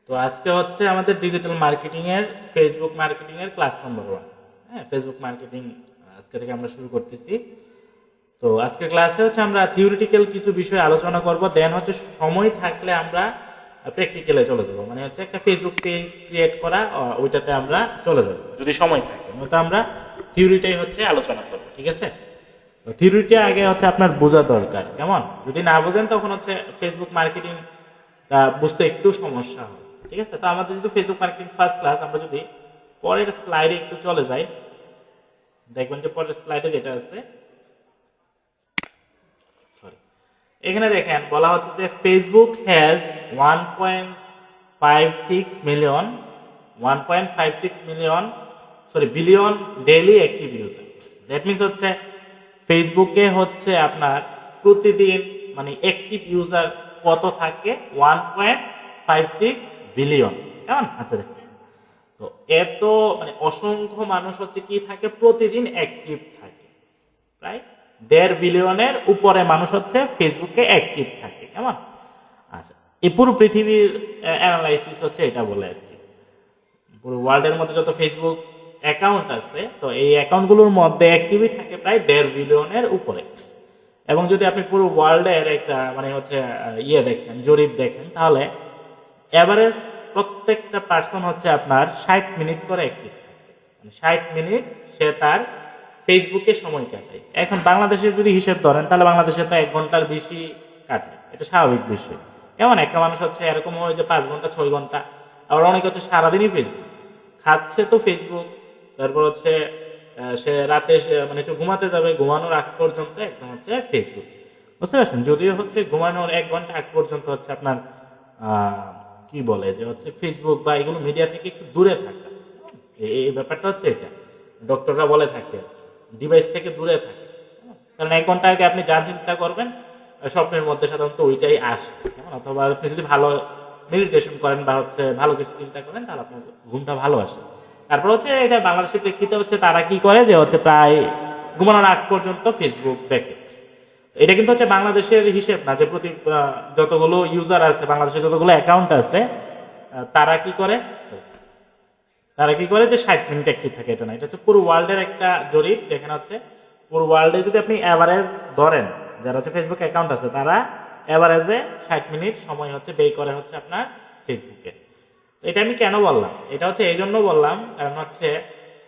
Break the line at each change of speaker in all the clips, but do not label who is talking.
তো আজকে হচ্ছে আমাদের ডিজিটাল মার্কেটিং এর ফেসবুক মার্কেটিং এর ক্লাস নম্বর 1। হ্যাঁ, ফেসবুক মার্কেটিং আজকে থেকে আমরা শুরু করতেছি। তো আজকে ক্লাসে হচ্ছে আমরা থিওরিটিক্যাল কিছু বিষয় আলোচনা করব, দেন হচ্ছে সময় থাকলে আমরা প্র্যাকটিক্যালে চলে যাব। মানে হচ্ছে একটা ফেসবুক পেজ ক্রিয়েট করা, ওইটাতে আমরা চলে যাব যদি সময় থাকে। নয়তো আমরা থিওরিটাই হচ্ছে আলোচনা করব, ঠিক আছে? তো থিওরিটা আগে হচ্ছে আপনার বোঝা দরকার, কেমন? যদি না বোঝেন তখন হচ্ছে ফেসবুক মার্কেটিং বুঝতে একটু সমস্যা হয়, ঠিক আছে? তো আমাদের যদি ফেসবুক মার্কেটিং ফার্স্ট ক্লাস, আমরা যদি পরের স্লাইডে একটু চলে যাই, দেখবেন যে পরের স্লাইডে যেটা আছে, সরি, এখানে দেখেন বলা হচ্ছে যে Facebook has 1.56 million billion daily active user. That means হচ্ছে ফেসবুকে হচ্ছে আপনার প্রতিদিন মানে অ্যাক্টিভ ইউজার কত থাকে? 1.56 বিলিয়ন। কেমন? আচ্ছা দেখেন, তো এত মানে অসংখ্য মানুষ হচ্ছে কি থাকে, প্রতিদিন অ্যাক্টিভ থাকে। প্রায় 1.5 বিলিয়নের উপরে মানুষ হচ্ছে ফেসবুকে অ্যাক্টিভ থাকে, কেমন? আচ্ছা, এই পুরো পৃথিবীর অ্যানালাইসিস হচ্ছে এটা বলে আর কি। পুরো ওয়ার্ল্ডের মধ্যে যত ফেসবুক অ্যাকাউন্ট আছে, তো এই অ্যাকাউন্টগুলোর মধ্যে অ্যাক্টিভই থাকে প্রায় 1.5 বিলিয়নের উপরে। এবং যদি আপনি পুরো ওয়ার্ল্ডের একটা মানে হচ্ছে দেখেন, জরিপ দেখেন, তাহলে এভারেজ প্রত্যেকটা পার্সন হচ্ছে আপনার 60 মিনিট করে অ্যাক্টিভ থাকে। 60 মিনিট সে তার ফেসবুকে সময় কাটায়। এখন বাংলাদেশের যদি হিসেব ধরেন, তাহলে বাংলাদেশে তো 1 ঘন্টার বেশি কাটায়, এটা স্বাভাবিক বিষয়। কেমন? একটা মানুষ হচ্ছে এরকম হয় যে 5 ঘন্টা 6 ঘন্টা, আবার অনেক হচ্ছে সারাদিনই ফেসবুক খাচ্ছে, তো ফেসবুক। তারপর হচ্ছে সে রাতে মানে হচ্ছে ঘুমাতে যাবে, ঘুমানোর আগ পর্যন্ত একদম হচ্ছে ফেসবুক। বুঝতে পারছেন? যদিও হচ্ছে ঘুমানোর 1 ঘন্টা আগ পর্যন্ত হচ্ছে আপনার কি বলে যে হচ্ছে ফেসবুক বা এগুলো মিডিয়া থেকে একটু দূরে থাকা। এই ব্যাপারটা হচ্ছে এটা ডক্টররা বলে থাকে, ডিভাইস থেকে দূরে থাকে। কারণ 1 ঘন্টা আগে আপনি যা চিন্তা করবেন, স্বপ্নের মধ্যে সাধারণত ওইটাই আসে। অথবা আপনি যদি ভালো মেডিটেশন করেন বা হচ্ছে ভালো কিছু চিন্তা করেন, তাহলে আপনার ঘুমটা ভালো আসে। তারপর হচ্ছে এটা বাংলাদেশের প্রেক্ষিতে হচ্ছে তারা কি করে যে হচ্ছে প্রায় ঘুমানোর আগ পর্যন্ত ফেসবুক দেখে। এটা কিন্তু হচ্ছে বাংলাদেশের হিসেব না, যে প্রতি যতগুলো ইউজার আছে, বাংলাদেশের যতগুলো অ্যাকাউন্ট আছে, তারা কি করে যে 60 মিনিট অ্যাক্টিভ থাকে, এটা না। এটা হচ্ছে পুরো ওয়ার্ল্ডের একটা জরিপ, যেখানে হচ্ছে পুরো ওয়ার্ল্ডে যদি আপনি অ্যাভারেজ ধরেন, যারা হচ্ছে ফেসবুক অ্যাকাউন্ট আছে, তারা অ্যাভারেজে 60 মিনিট সময় হচ্ছে ব্যয় করে হচ্ছে আপনার ফেসবুকে। তো এটা আমি কেন বললাম? এটা হচ্ছে এই জন্য বললাম, কারণ হচ্ছে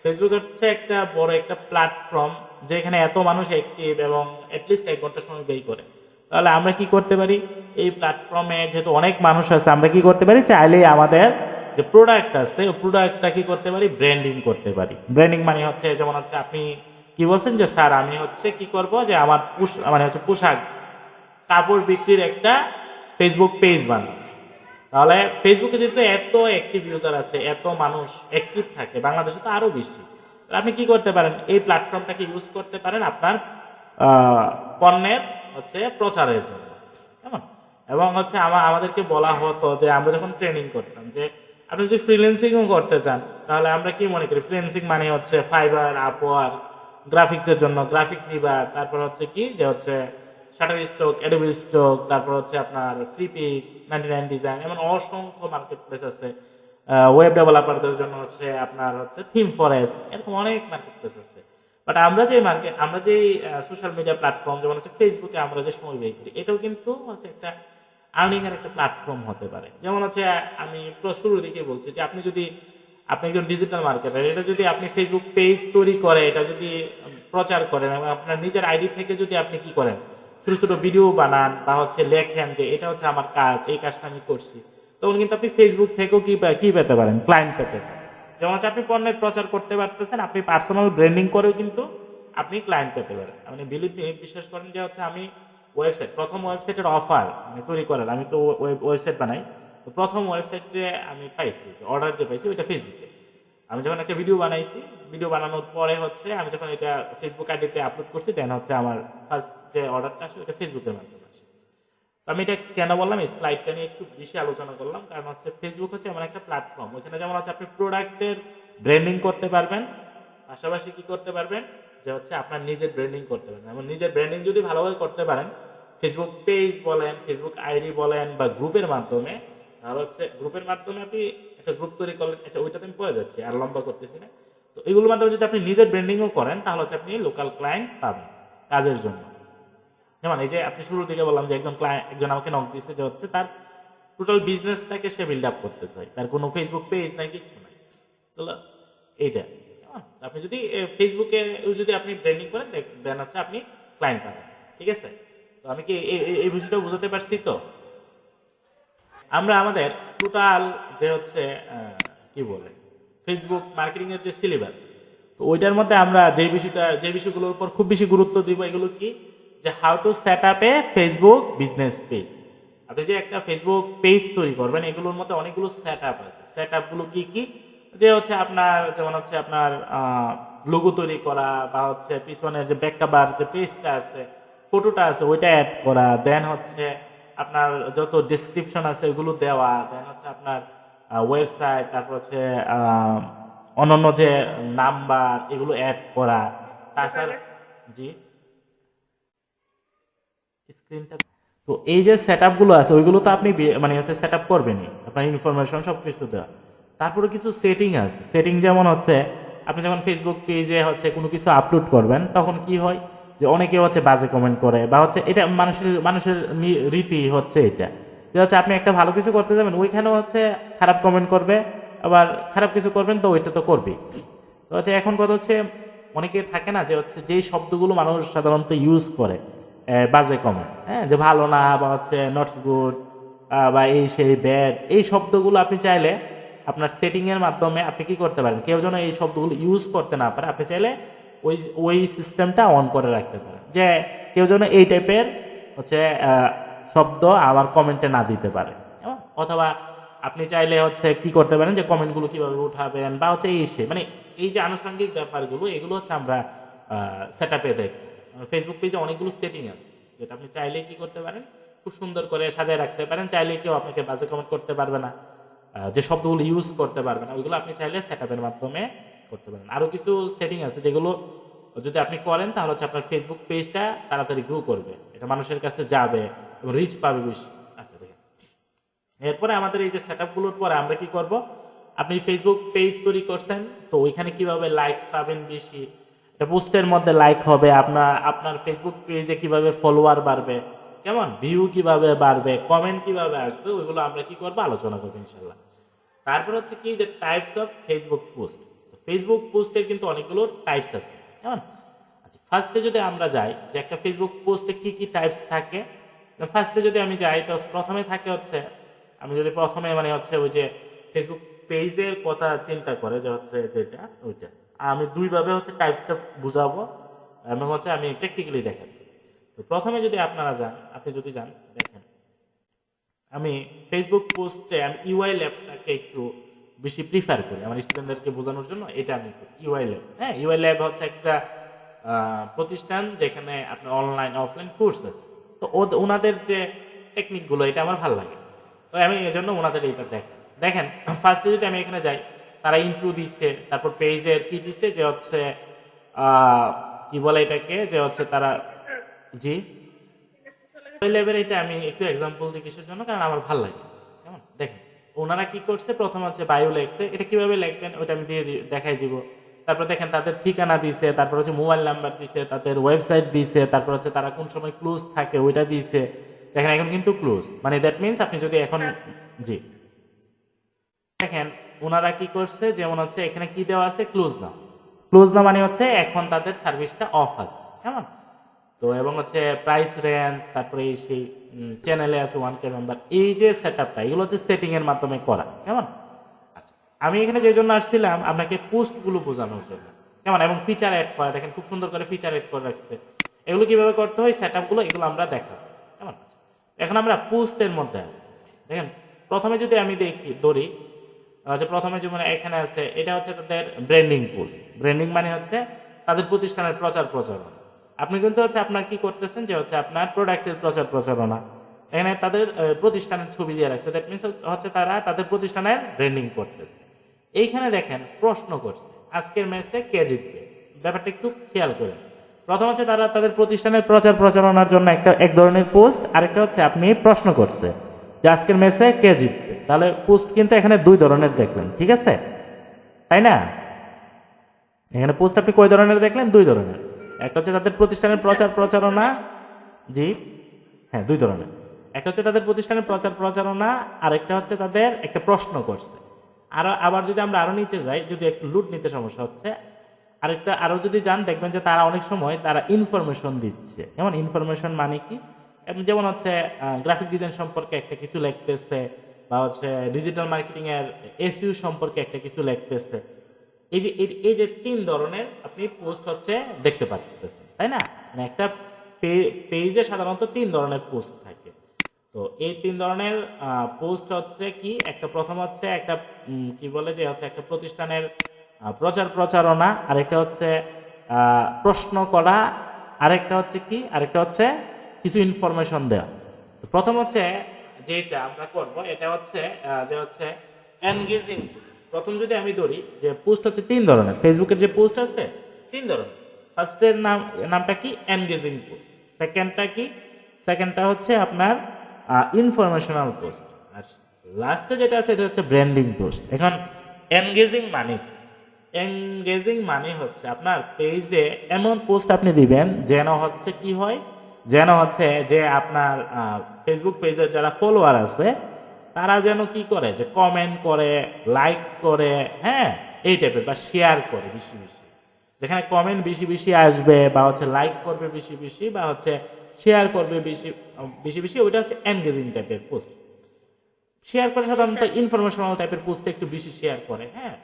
ফেসবুক হচ্ছে একটা বড় একটা প্ল্যাটফর্ম, যেখানে এত মানুষ অ্যাক্টিভ এবং অ্যাটলিস্ট 1 ঘন্টা সময় ব্যয় করে। তাহলে আমরা কি করতে পারি? এই প্ল্যাটফর্মে যেহেতু অনেক মানুষ আছে, আমরা কি করতে পারি? চাইলেই আমাদের যে প্রোডাক্ট আছে, ওই প্রোডাক্টটা কি করতে পারি? ব্র্যান্ডিং করতে পারি। ব্র্যান্ডিং মানে হচ্ছে যেমন হচ্ছে আপনি কি বলছেন যে স্যার আমি হচ্ছে কি করব, যে আমার মানে হচ্ছে পোশাক কাপড় বিক্রির একটা ফেসবুক পেজ বানাবো। তাহলে ফেসবুকে যেহেতু এত অ্যাক্টিভ ইউজার আছে, এত মানুষ অ্যাক্টিভ থাকে, বাংলাদেশে তো আরো বেশি। আপনি কি করতে পারেন? এই প্ল্যাটফর্মটাকে ইউজ করতে পারেন আপনার পণ্যের হচ্ছে প্রচারের জন্য, কেমন? এবং হচ্ছে আমাদেরকে বলা হতো যে আমরা যখন ট্রেনিং করতাম, যে আপনি যদি ফ্রিল্যান্সিংও করতে চান, তাহলে আমরা কি মনে করি? ফ্রিল্যান্সিং মানে হচ্ছে ফাইবার, আপওয়ার্ক, গ্রাফিক্সের জন্য গ্রাফিক নিবা, তারপর হচ্ছে কি যে হচ্ছে শাটার স্টক, অ্যাডোবি স্টক, তারপর হচ্ছে আপনার ফ্রিপিক, 99 ডিজাইন, এমন অসংখ্য মার্কেট প্লেস আছে। ওয়েব ডেভেলপারদের জন্য হচ্ছে আপনার হচ্ছে থিম ফরেস্ট, এরকম অনেক মার্কেট প্লেস আছে। বাট আমরা যে সোশ্যাল মিডিয়া প্ল্যাটফর্ম, যেমন হচ্ছে ফেসবুকে আমরা যে সময় ব্যয় করি, এটাও কিন্তু হচ্ছে একটা আর্নিং এর একটা প্ল্যাটফর্ম হতে পারে। যেমন হচ্ছে আমি শুরুর দিকে বলছি যে আপনি একজন ডিজিটাল মার্কেটার, এটা যদি আপনি ফেসবুক পেজ তৈরি করে, এটা যদি প্রচার করেন এবং আপনার নিজের আইডি থেকে যদি আপনি কি করেন, ছোট ছোট ভিডিও বানান বা হচ্ছে লেখেন যে এটা হচ্ছে আমার কাজ, এই কাজটা আমি করছি, তখন কিন্তু আপনি ফেসবুক থেকেও কি পেতে পারেন? ক্লায়েন্ট পেতে পারেন। যেমন হচ্ছে আপনি পণ্যের প্রচার করতে পারতেছেন, আপনি পার্সোনাল ব্র্যান্ডিং করেও কিন্তু আপনি ক্লায়েন্ট পেতে পারেন। আপনি বিশ্বাস করেন যে হচ্ছে আমি প্রথম ওয়েবসাইটের অফার মানে তৈরি করার, আমি তো ওয়েবসাইট বানাই, তো প্রথম ওয়েবসাইটে আমি পাইছি অর্ডার, যে পাইছি ওইটা ফেসবুকে। আমি যখন একটা ভিডিও বানাইছি, ভিডিও বানানোর পরে হচ্ছে আমি যখন এটা ফেসবুক আইডিতে আপলোড করছি, দেন হচ্ছে আমার ফার্স্ট যে অর্ডারটা আসে ওইটা ফেসবুকের মাধ্যমে আসে। তো আমি এটা কেন বললাম, এই স্লাইডটা নিয়ে একটু বেশি আলোচনা করলাম, কারণ হচ্ছে ফেসবুক হচ্ছে এমন একটা প্ল্যাটফর্ম, ওইখানে যেমন হচ্ছে আপনি প্রোডাক্টের ব্র্যান্ডিং করতে পারবেন, পাশাপাশি কি করতে পারবেন, যে হচ্ছে আপনার নিজের ব্র্যান্ডিং করতে পারবেন। এবং নিজের ব্র্যান্ডিং যদি ভালোভাবে করতে পারেন, ফেসবুক পেজ বলেন, ফেসবুক আইডি বলেন বা গ্রুপের মাধ্যমে, আর হচ্ছে গ্রুপের মাধ্যমে আপনি একটা গ্রুপ তৈরি করলেন, আচ্ছা ওইটাতে আমি পড়ে যাচ্ছি আর লম্বা করতেছি না। তো এগুলোর মাধ্যমে যদি আপনি নিজের ব্র্যান্ডিংও করেন তাহলে হচ্ছে আপনি লোকাল ক্লায়েন্ট পাবেন কাজের জন্য। যেমন এই যে আপনি শুরু থেকে বললাম যে একজন আমাকে নক দিচ্ছে যে হচ্ছে তার টোটাল বিজনেসটাকে সে বিল্ড আপ করতে চায়, তার কোনো ফেসবুক পেজ নাই, কিছু নাই, তো এইটা কেমন। আপনি যদি ফেসবুকে যদি আপনি ব্র্যান্ডিং করেন দেন হচ্ছে আপনি ক্লায়েন্ট পাবেন, ঠিক আছে। তো আমি কি এই বিষয়টা বুঝাতে পারছি? তো আমরা আমাদের টোটাল যে হচ্ছে কি বলে ফেসবুক মার্কেটিং এর যে সিলেবাস, তো ওইটার মধ্যে আমরা যে বিষয়গুলোর উপর খুব বেশি গুরুত্ব দিব এগুলো কি, যে how to set up A Facebook business page. আপনি যে একটা ফেসবুক পেজ তৈরি করবেন এগুলোর মধ্যে অনেকগুলো সেট আপ আছে। সেট আপগুলো কি কি, যে হচ্ছে আপনার যেমন হচ্ছে আপনার লোগো তৈরি করা, বা হচ্ছে পিছনের যে ব্যাক কভার যে পেজটা আছে, ফটোটা আছে ওইটা অ্যাড করা, দেন হচ্ছে আপনার যত ডেসক্রিপশন আছে ওগুলো দেওয়া, দেন হচ্ছে আপনার ওয়েবসাইট, তারপর হচ্ছে অন্যান্য যে নাম্বার এগুলো অ্যাড করা। তাছাড়া জি স্ক্রিনটা, তো এই যে সেট আপগুলো আছে ওইগুলো তো আপনি মানে হচ্ছে সেট আপ করবেনই, আপনার ইনফরমেশন সব কিছু দেওয়া। তারপরে কিছু সেটিং আছে, সেটিং যেমন হচ্ছে আপনি যখন ফেসবুক পেজে হচ্ছে কোনো কিছু আপলোড করবেন তখন কি হয় যে অনেকে হচ্ছে বাজে কমেন্ট করে, বা হচ্ছে এটা মানুষের রীতি হচ্ছে এটা, যে হচ্ছে আপনি একটা ভালো কিছু করতে যাবেন ওইখানেও হচ্ছে খারাপ কমেন্ট করবে, আবার খারাপ কিছু করবেন তো ওইটা তো করবেই। তো হচ্ছে এখন কথা হচ্ছে অনেকে থাকে না যে হচ্ছে যেই শব্দগুলো মানুষ সাধারণত ইউজ করে বাজে কমেন্ট, হ্যাঁ, যে ভালো না, বা হচ্ছে নট গুড, বা এই সেই ব্যাড, এই শব্দগুলো আপনি চাইলে আপনার সেটিং এর মাধ্যমে আপনি কি করতে পারেন, কেউ যেন এই শব্দগুলো ইউজ করতে না পারে, আপনি চাইলে ওই সিস্টেমটা অন করে রাখতে পারেন, যে কেউ যেন এই টাইপের হচ্ছে শব্দ আমার কমেন্টে না দিতে পারে। অথবা আপনি চাইলে হচ্ছে কি করতে পারেন, যে কমেন্টগুলো কিভাবে উঠাবেন, বা হচ্ছে এই সে মানে এই যে আনুষঙ্গিক ব্যাপারগুলো এগুলো হচ্ছে আমরা সেট আপে দেখবো। ফেসবুক পেজে অনেকগুলো সেটিং আছে যেটা আপনি চাইলে কি করতে পারেন, খুব সুন্দর করে সাজায় রাখতে পারেন। চাইলে কেউ আপনাকে বাজে কমেন্ট করতে পারবে না, যে শব্দগুলো ইউজ করতে পারবে না ওইগুলো আপনি চাইলে সেট আপের মাধ্যমে করতে পারেন। আরও কিছু সেটিং আছে যেগুলো যদি আপনি করেন তাহলে হচ্ছে আপনার ফেসবুক পেজটা তাড়াতাড়ি গ্রো করবে, এটা মানুষের কাছে যাবে এবং রিচ পাবে বেশি। আচ্ছা দেখেন, এরপরে আমাদের এই যে সেট আপগুলোর পরে আমরা কি করব, আপনি ফেসবুক পেজ তৈরি করছেন তো ওইখানে কিভাবে লাইক পাবেন বেশি, পোস্টের মধ্যে লাইক হবে, আপনার ফেসবুক পেজে কিভাবে ফলোয়ার বাড়বে, কেমন ভিউ কিভাবে বাড়বে, কমেন্ট কিভাবে আসবে, ওইগুলো আমরা কি করবো আলোচনা করবো ইনশাল্লাহ। তারপর হচ্ছে কি, যে types of Facebook post. Facebook পোস্টের কিন্তু অনেকগুলো টাইপস আছে, কেমন। আচ্ছা ফার্স্টে যদি আমরা যাই যে একটা ফেসবুক পোস্টে কি কি টাইপস থাকে, ফার্স্টে যদি আমি যাই তো প্রথমে থাকে হচ্ছে, আমি যদি প্রথমে মানে হচ্ছে ওই যে ফেসবুক পেজের কথা চিন্তা করে যে হচ্ছে যেটা ওইটা আমি দুইভাবে হচ্ছে টাইপসটা বুঝাবো এবং হচ্ছে আমি প্র্যাকটিক্যালি দেখাচ্ছি। তো প্রথমে যদি আপনারা যান, আপনি যদি যান দেখেন, আমি ফেসবুক পোস্টে আমি ইউআই ল্যাবটাকে একটু বেশি প্রিফার করি আমার স্টুডেন্টদেরকে বোঝানোর জন্য, এটা আমি ইউআই ল্যাব। হ্যাঁ, ইউআই ল্যাব হচ্ছে একটা প্রতিষ্ঠান যেখানে আপনার অনলাইন অফলাইন কোর্স আছে। তো ওনাদের যে টেকনিকগুলো এটা আমার ভালো লাগে, তো আমি এই জন্য ওনাদের এইটা দেখেন ফার্স্টে যদি আমি এখানে যাই, তারা ইন্ট্রো দিচ্ছে, তারপর পেজের কি দিচ্ছে যে হচ্ছে কি বলে এটাকে, যে হচ্ছে তারা জি লেভেল, এটা আমি একটু এক্সাম্পল দিই কিসের জন্য, কারণ আমার ভালো লাগে। কেমন দেখেন ওনারা কি করছে, প্রথম হচ্ছে বায়ো লেখছে, এটা কিভাবে লিখবেন ওটা আমি দেখাই দিব। তারপর দেখেন তাদের ঠিকানা দিছে, তারপর হচ্ছে মোবাইল নাম্বার দিছে, তাদের ওয়েবসাইট দিছে, তারপর হচ্ছে তারা কোন সময় ক্লোজ থাকে ওইটা দিছে। দেখেন এখন কিন্তু ক্লোজ, মানে দ্যাট মিনস আপনি যদি এখন জি দেখেন ওনারা কি করছে, যেমন হচ্ছে এখানে কি দেওয়া আছে, ক্লোজ না। ক্লোজ না মানে হচ্ছে এখন তাদের সার্ভিসটা অফ আছে, কেমন। তো এবং হচ্ছে প্রাইস রেঞ্জ, তারপরে সেই চ্যানেলে আছে 1K মেম্বার, এই যে সেট আপটা এগুলো হচ্ছে সেটিং এর মাধ্যমে করা, কেমন। আচ্ছা আমি এখানে যে জন্য আসছিলাম আপনাকে পোস্টগুলো বোঝানোর জন্য, কেমন, এবং ফিচার অ্যাড করা, দেখেন খুব সুন্দর করে ফিচার অ্যাড করে রাখছে। এগুলো কিভাবে করতে হয় সেট আপগুলো, এগুলো আমরা দেখাবো, কেমন। এখন আমরা পোস্টের মধ্যে দেখেন প্রথমে যদি আমি ধরি যে প্রথমে যেমন এখানে আছে, এটা হচ্ছে তাদের ব্র্যান্ডিং পোস্ট। ব্র্যান্ডিং মানে হচ্ছে তাদের প্রতিষ্ঠানের প্রচারণা। আপনি কিন্তু হচ্ছে আপনার কি করতেছেন, যে হচ্ছে আপনার প্রোডাক্টের প্রচারণা, এখানে তাদের প্রতিষ্ঠানের ছবি দিয়ে রাখছে, দ্যাট মিনস হচ্ছে তারা তাদের প্রতিষ্ঠানের ব্র্যান্ডিং করতেছে। এইখানে দেখেন প্রশ্ন করছে আজকের ম্যাচে কে জিতবে, ব্যাপারটা একটু খেয়াল করেন। প্রথম হচ্ছে তারা তাদের প্রতিষ্ঠানের প্রচারণার জন্য এক ধরনের পোস্ট, আরেকটা হচ্ছে আপনি প্রশ্ন করছে যে আজকের ম্যাচে কে জিতবে। তাহলে পোস্ট কিন্তু এখানে দুই ধরনের দেখলেন, ঠিক আছে, তাই না? এখানে পোস্ট আপনি কয় ধরনের দেখলেন? দুই ধরনের। একটা হচ্ছে তাদের প্রতিষ্ঠানের প্রচার প্রচারণা, জি হ্যাঁ দুই ধরনের। একটা হচ্ছে তাদের প্রতিষ্ঠানের প্রচার প্রচারণা, আর একটা হচ্ছে তাদের একটা প্রশ্ন করছে। আবার যদি আমরা আরো নিচে যাই, যদি একটু লুট নিতে সমস্যা হচ্ছে, আরেকটা আরো যদি যান দেখবেন যে তারা অনেক সময় তারা ইনফরমেশন দিচ্ছে। যেমন ইনফরমেশন মানে কি, যেমন হচ্ছে গ্রাফিক ডিজাইন সম্পর্কে একটা কিছু লিখতেছে, বা হচ্ছে ডিজিটাল মার্কেটিং এর এসইও সম্পর্কে একটা কিছু লিখতেছে। এই যে তিন ধরনের আপনি পোস্ট হচ্ছে দেখতে পাচ্ছেন, তাই না? মানে একটা পেজে সাধারণত তিন ধরনের পোস্ট থাকে। তো এই তিন ধরনের পোস্ট হচ্ছে কি, একটা প্রথম হচ্ছে একটা কি বলে যে হচ্ছে একটা প্রতিষ্ঠানের প্রচার প্রচারণা, আরেকটা হচ্ছে প্রশ্ন করা, আরেকটা হচ্ছে কি, আরেকটা হচ্ছে কিছু ইনফরমেশন দেওয়া। তো প্রথম হচ্ছে যেটা আমরা করব এটা হচ্ছে যে হচ্ছে এনগেজিং। প্রথম যদি আমি ধরি যে পোস্ট হচ্ছে তিন ধরনের, ফেসবুকের যে পোস্ট আছে তিন ধরনের। ফার্স্টের নামটা কি, এনগেজিং পোস্ট। সেকেন্ডটা কি, সেকেন্ডটা হচ্ছে আপনার ইনফরমেশনাল পোস্ট। আর লাস্টে যেটা আছে এটা হচ্ছে ব্র্যান্ডিং পোস্ট। এখন এনগেজিং মানে কি? এনগেজিং মানে হচ্ছে আপনার পেজে এমন পোস্ট আপনি দিবেন যেন হচ্ছে কি হয়, যেন হচ্ছে যে আপনার ফেসবুক পেজের যারা ফলোয়ার আছে তারা যেন কি করে, যে কমেন্ট করে, লাইক করে, হ্যাঁ এই টাইপের, বা শেয়ার করে বেশি বেশি। যেখানে কমেন্ট বেশি বেশি আসবে, বা হচ্ছে লাইক করবে বেশি বেশি, বা হচ্ছে শেয়ার করবে বেশি বেশি বেশি, ওইটা হচ্ছে এনগেজিং টাইপের পোস্ট। শেয়ার করে সাধারণত ইনফরমেশনাল টাইপের পোস্টে একটু বেশি শেয়ার করে, হ্যাঁ।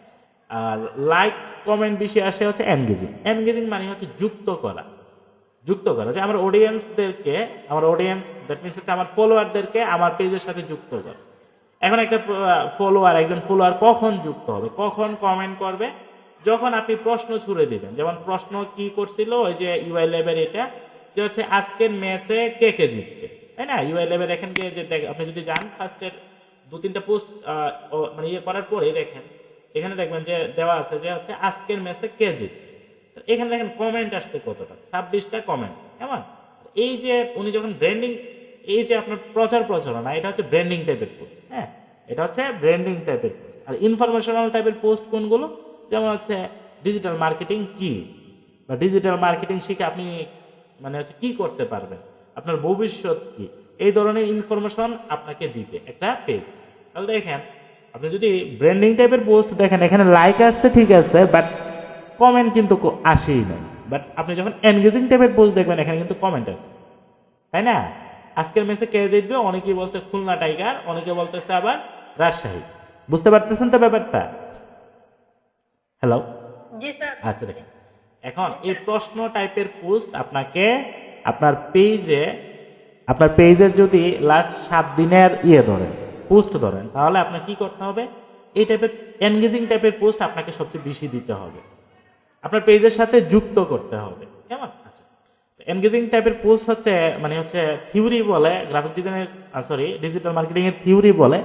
আর লাইক কমেন্ট বেশি আসে হচ্ছে এনগেজিং। এনগেজিং মানে হচ্ছে যুক্ত করা, যুক্ত করা, যে আমার অডিয়েন্সদেরকে, আমার অডিয়েন্স দ্যাট মিনস হচ্ছে আমার ফলোয়ারদেরকে আমার পেজের সাথে যুক্ত করা। এখন একটা একজন ফলোয়ার কখন যুক্ত হবে, কখন কমেন্ট করবে? যখন আপনি প্রশ্ন ছুড়ে দিবেন। যেমন প্রশ্ন কি করছিল ওই যে ইউআই ল্যাবের, এটা যে হচ্ছে আজকের ম্যাচে কে কে জিতবে, তাই না? ইউআই ল্যাবে দেখেন যে আপনি যদি যান ফার্স্টের দু তিনটা পোস্ট মানে ইয়ে করার পরে দেখেন, এখানে দেখবেন যে দেওয়া আছে যে হচ্ছে আজকের ম্যাচে কে জিতবে। এখানে দেখেন কমেন্ট আসছে কতটা, 26টা কমেন্ট। কেমন? এই যে উনি যখন ব্র্যান্ডিং, এই যে আপনার প্রচার প্রচারণা, এটা হচ্ছে ব্র্যান্ডিং টাইপের পোস্ট, হ্যাঁ এটা হচ্ছে ব্র্যান্ডিং টাইপের পোস্ট। আর ইনফরমেশনাল টাইপের পোস্ট কোনগুলো? যেমন হচ্ছে ডিজিটাল মার্কেটিং কি, বা ডিজিটাল মার্কেটিং শিখে আপনি মানে হচ্ছে কি করতে পারবেন, আপনার ভবিষ্যৎ কি, এই ধরনের ইনফরমেশন আপনাকে দিবে একটা পেজ। তাহলে দেখেন আপনি যদি ব্র্যান্ডিং টাইপের পোস্ট দেখেন, এখানে লাইক আসছে ঠিক আছে, বাট কমেন্ট কিন্তু আসেই না। বাট আপনি যখন এনগেজিং টাইপের পোস্ট দেখবেন, এখানে কিন্তু কমেন্ট আছে, তাই না? আজকের ম্যাচে কে জিতবে, অনেকেই বলছে খুলনা টাইগার, অনেকে বলতেছে আবার রাজশাহী। বুঝতে পারতেছেন তো ব্যাপারটা? হ্যালো, আচ্ছা দেখেন, এখন এই প্রশ্ন টাইপের পোস্ট আপনাকে আপনার পেজের যদি লাস্ট 7 দিনের ধরেন, পোস্ট ধরেন, তাহলে আপনার কি করতে হবে? এই টাইপের এনগেজিং টাইপের পোস্ট আপনাকে সবচেয়ে বেশি দিতে হবে, আপনার পেজের সাথে যুক্ত করতে হবে। কেমন? আচ্ছা, এনগেজিং টাইপের পোস্ট হচ্ছে মানে হচ্ছে থিওরি বলে, গ্রাফিক ডিজাইনের ডিজিটাল মার্কেটিং এর থিওরি বলে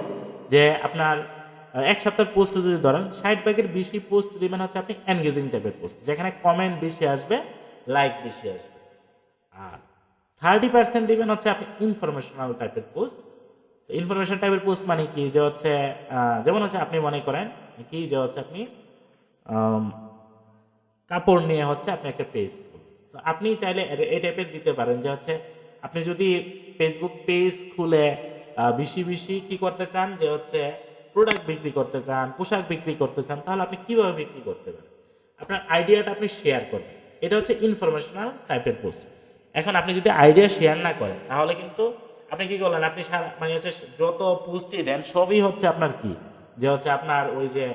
যে আপনার এক সপ্তাহের পোস্ট যদি ধরেন 60 ভাগের বেশি পোস্ট দিবেন হচ্ছে আপনি এনগেজিং টাইপের পোস্ট, যেখানে কমেন্ট বেশি আসবে, লাইক বেশি আসবে। আর 30% দিবেন হচ্ছে আপনি ইনফরমেশনাল টাইপের পোস্ট। ইনফরমেশন টাইপের পোস্ট মানে কি, যে হচ্ছে যেমন হচ্ছে আপনি মনে করেন কি, যে হচ্ছে আপনি কাপড় নিয়ে হচ্ছে আপনি একটা পেজ, তো আপনি চাইলে এই টাইপের দিতে পারেন যে হচ্ছে আপনি যদি ফেসবুক পেজ খুলে বেশি বেশি কি করতে চান, যে হচ্ছে প্রোডাক্ট বিক্রি করতে চান, পোশাক বিক্রি করতে চান, তাহলে আপনি কিভাবে বিক্রি করতে পারেন, আপনার আইডিয়াটা আপনি শেয়ার করবেন। এটা হচ্ছে ইনফরমেশনাল টাইপের পোস্ট। এখন আপনি যদি আইডিয়া শেয়ার না করেন, তাহলে কিন্তু আপনি কি করলেন, আপনি মানে হচ্ছে যত পোস্টই দেন সবই হচ্ছে আপনার কি, যে হচ্ছে আপনার ওই যে